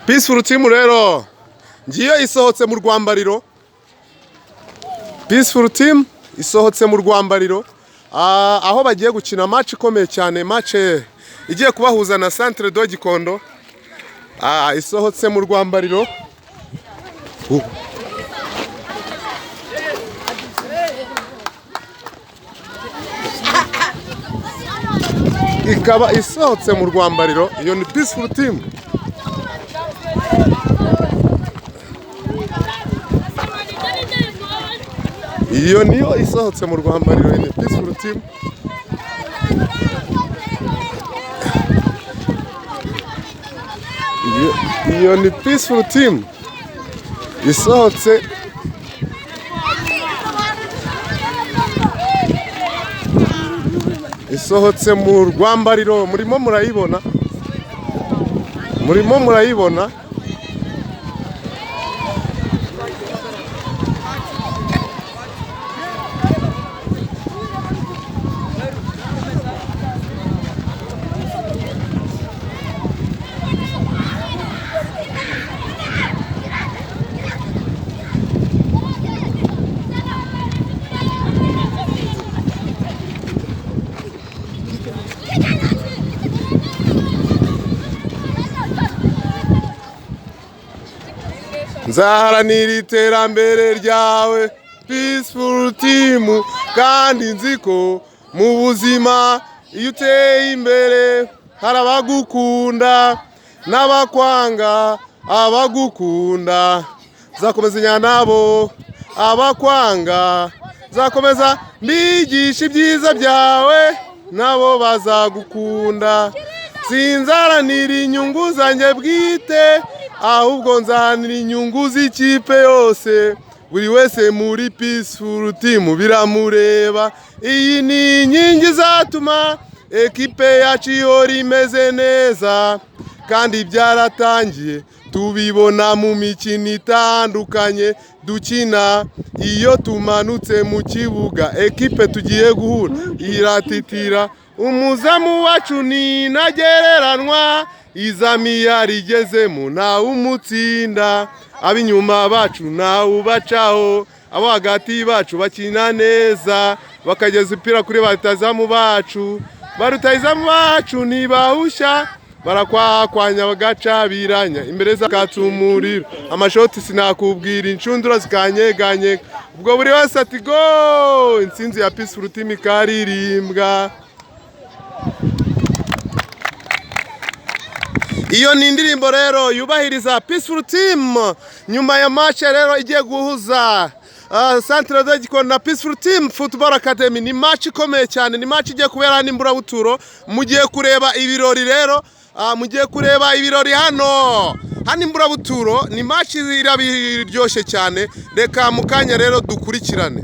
Peaceful team rero ngiye isohotse mu rwambariro. Peaceful team isohotse mu rwambariro aho bagiye gukina match ikomeye cyane, match igiye kubahuza na Centre de Gikondo. Isohotse mu rwambariro. Ikaba isohotse mu rwambariro. Iyo ni Peaceful team. Iyo niyo isohotse mu rwambariro, ni Peaceful team. Iyo ni Peaceful team isohotse mu rwambariro. Murimo murayibona. Nzaharanira iterambere ryawe Peaceful team, kandi nziko mu buzima iyo uteye imbere hari abagukunda n'abakwanga. Abagukunda zakomezanya nabo, abakwanga zakomeza mbigisha ibyiza byawe, nabo bazagukunda. Sinzaharanira inyungu zanjye bwite, ahubwo nzaharanira inyungu z'ikipe yose. Buri wese muri Peaceful team biramureba. Iyi ni inkingi zatuma ekipe yacu ihora imeze neza, kandi byaratangiye tubibona mu mikino itandukanye dukina. Iyo tumanutse mu kibuga ekipe tugiye guhura iratitira. Umuzamu wacu ni ntagereranywa, izami yarigezemo ntawe umutsinda. Ab'inyuma bacu ntawe ubacaho, abo hagati bacu bakina neza bakageza ipira kuri barutazamu bacu. Barutazamu bacu ntibahusha, barakwakwanya bagaca biranya imbere zakatumurira. Amashoti sinakubwira, inshundura zikanyeganye. Ubwo buri wese ati go, intsinzi ya Peaceful team ikaririmbwa. Iyo ni indirimbo rero yubahiriza Peaceful team nyuma ya match rero igiye guhuza Centre de Gikondo na Peaceful team Football Academy. Ni match ikomeye cyane, ni match igiye kubera hano imburabuturo. Mugiye kureba ibirori rero, mugiye kureba ibirori hano imburabuturo. Ni match irabiryoshye cyane. Reka mukanya rero dukurikirane.